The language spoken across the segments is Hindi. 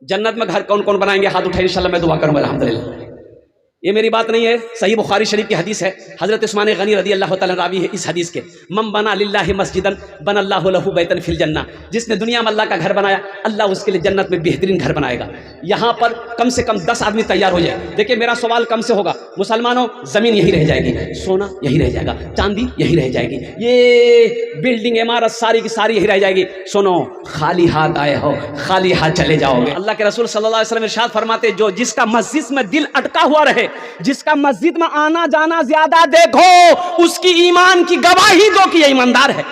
जन्नत में घर कौन कौन बनाएंगे? हाथ उठाए, इंशाल्लाह मैं दुआ करूंगा अल्हम्दुलिल्लाह। ये मेरी बात नहीं है, सही बुखारी शरीफ की हदीस है। हज़रत उस्मान गनी रज़ी अल्लाह तआला रावी है इस हदीस के। मम बना लिल्लाहि मस्जिदन बना अल्लाहु लहु बैतन फिल जन्ना। जिसने दुनिया में अल्लाह का घर बनाया, अल्लाह उसके लिए जन्नत में बेहतरीन घर बनाएगा। यहाँ पर कम से कम 10 आदमी तैयार हो जाए। देखिए मेरा सवाल कम से होगा, मुसलमानों ज़मीन यही रह जाएगी, सोना यही रह जाएगा, चांदी यही रह जाएगी, ये बिल्डिंग इमारत सारी की सारी यही रह जाएगी। सुनो, खाली हाथ आए हो, खाली हाथ चले जाओगे। अल्लाह के रसूल सल्लल्लाहु अलैहि वसल्लम इरशाद फरमाते, जो जिसका मस्जिद में दिल अटका हुआ रहे, जिसका मस्जिद में आना जाना ज्यादा देखो, उसकी ईमान की गवाही दो कि ये ईमानदार है।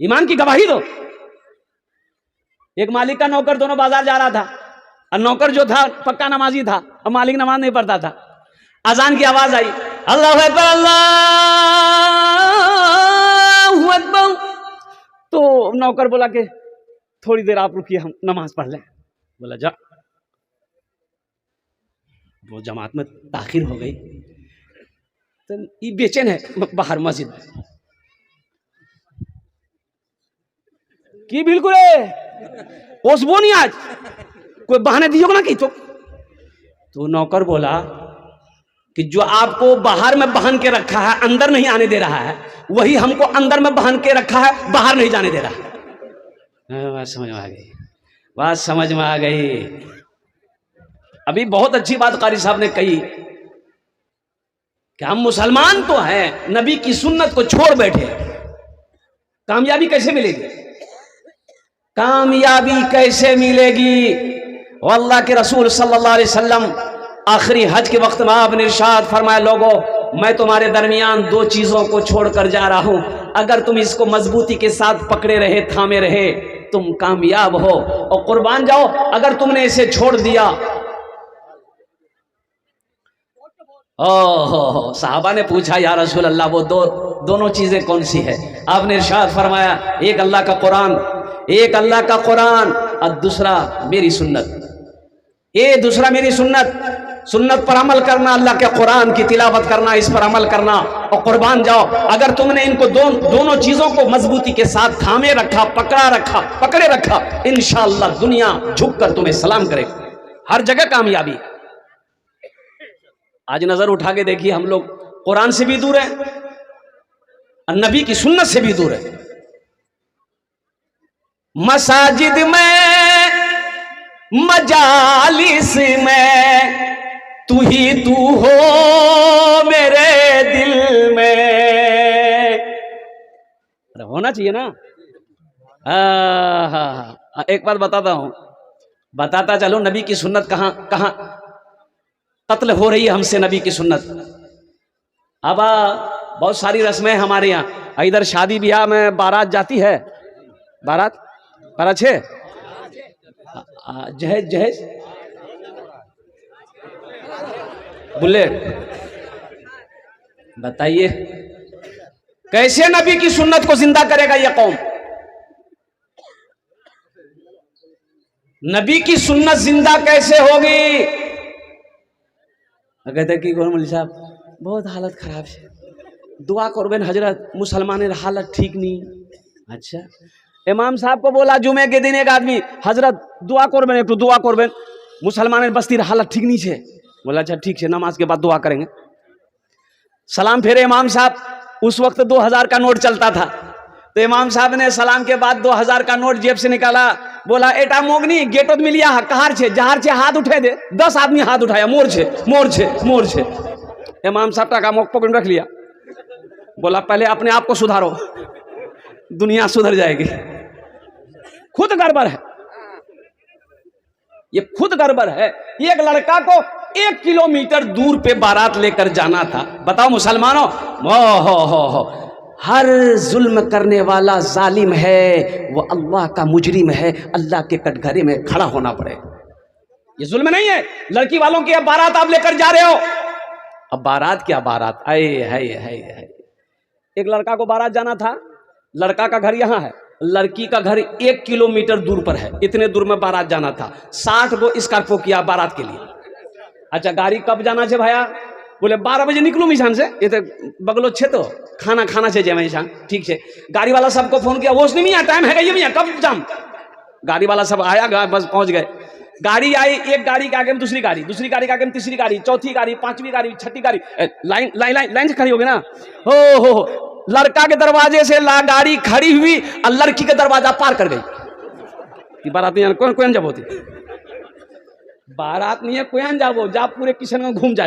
ईमान की गवाही दो। एक मालिक का नौकर दोनों बाजार जा रहा था, और नौकर जो था पक्का नमाजी था, और मालिक नमाज नहीं पढ़ता था। अजान की आवाज आई, अल्लाहु अकबर अल्लाहु अकबर। तो नौकर बोला कि थोड़ी देर आप रुकिए, हम नमाज पढ़ लें। बोला जा। वो जमात में ताखिर हो गई, तो ये बेचैन है बाहर मस्जिद की, बिल्कुल ओसबो नहीं, आज कोई बहाने दियो ना कि तो नौकर बोला कि जो आपको बाहर में बहन के रखा है, अंदर नहीं आने दे रहा है, वही हमको अंदर में बहन के रखा है, बाहर नहीं जाने दे रहा है। बात समझ में आ गई, बात समझ में आ गई। अभी बहुत अच्छी बात कारी साहब ने कही कि हम मुसलमान तो हैं, नबी की सुन्नत को छोड़ बैठे, कामयाबी कैसे मिलेगी? कामयाबी कैसे मिलेगी? अल्लाह के रसूल सल्लल्लाहु अलैहि वसल्लम आखिरी हज के वक्त में आपने इरशाद फरमाया, लोगों मैं तुम्हारे दरमियान 2 चीजों को छोड़कर जा रहा हूं, अगर तुम इसको मजबूती के साथ पकड़े रहे, थामे रहे, तुम कामयाब हो, और कुर्बान जाओ अगर तुमने इसे छोड़ दिया। ओहो, साहबा ने पूछा, या रसूल अल्लाह वो दोनों चीजें कौन सी है? आपने इरशाद फरमाया, एक अल्लाह का कुरान, एक अल्लाह का कुरान, और दूसरा मेरी सुन्नत। ये दूसरा मेरी सुन्नत, सुन्नत पर अमल करना, अल्लाह के कुरान की तिलावत करना, इस पर अमल करना, और कुर्बान जाओ अगर तुमने इनको दोनों चीजों को मजबूती के साथ थामे रखा, पकड़े रखा, इंशाअल्लाह दुनिया झुककर तुम्हें सलाम करेगी। हर जगह कामयाबी। आज नजर उठा के देखिए, हम लोग कुरान से भी दूर हैं और नबी की सुन्नत से भी दूर है। मसाजिद में, मजालिस में तू ही तू हो मेरे दिल में, होना चाहिए ना। एक बात बताता चलो, नबी की सुन्नत कहां कहां कत्ल हो रही है हमसे, नबी की सुन्नत। अब बहुत सारी रस्में हमारे यहाँ, इधर शादी ब्याह में बारात जाती है, बारात है, जहेज बुलेट। बताइए कैसे नबी की सुन्नत को जिंदा करेगा यह कौम? नबी की सुन्नत जिंदा कैसे होगी? कहते कि गोरमल साहब बहुत हालत खराब है, दुआ करबेन हजरत, मुसलमानेर हालत ठीक नहीं। अच्छा, इमाम साहब को बोला जुमे के दिन एक आदमी, हजरत दुआ करबेन, एक तो दुआ करबेन, मुसलमानेर बस्तीर हालत ठीक नहीं है। बोला अच्छा ठीक है, नमाज के बाद दुआ करेंगे। सलाम फेरे इमाम साहब, उस वक्त 2000 का नोट चलता था, तो इमाम साहब ने सलाम के बाद 2000 का नोट जेब से निकाला, बोला एटा मोगनी गेटोत मिलिया कहार छे, जहार छे हाथ उठे दे। 10 आदमी हाथ उठाया, मोर छे। इमाम साहब का मुख पकड़ रख लिया, बोला पहले अपने आप को सुधारो, दुनिया सुधर जाएगी। खुद गड़बड़ है, ये खुद गड़बड़ है। एक लड़का को 1 किलोमीटर दूर पे बारात लेकर जाना था। बताओ मुसलमानों, हो हर जुल्म करने वाला जालिम है, वो अल्लाह का मुजरिम है, अल्लाह के कटघरे में खड़ा होना पड़ेगा। ये जुल्म नहीं है। लड़की वालों की बारात आप लेकर जा रहे हो, अब बारात क्या बारात, है। एक लड़का को बारात जाना था, लड़का का घर यहाँ है, लड़की का घर 1 किलोमीटर दूर पर है। इतने दूर में बारात जाना था, 60 गो स्कॉर्पियो किया बारात के लिए। अच्छा गाड़ी कब जाना है भैया? बोले 12 बजे निकलू मिशान से, ये तो बगलो छे, तो खाना से जय मिशान। ठीक है, गाड़ी वाला सबको फोन किया, वो नहीं मियाँ टाइम है ये मियाँ कब जाम? गाड़ी वाला सब आया, बस पहुंच गए। गाड़ी आई, एक गाड़ी के आगे में दूसरी गाड़ी, दूसरी गाड़ी के आगे में तीसरी गाड़ी, चौथी गाड़ी, पांचवी गाड़ी, छठी गाड़ी, लाइन लाइन लाइन लाइन से खड़ी होगी ना। हो लड़का के दरवाजे से गाड़ी खड़ी हुई और लड़की का दरवाजा पार कर गई। बारात नहीं कौन कोई जब होती बारात नहीं है, कोई जाबो जा पूरे किशन में घूम जा।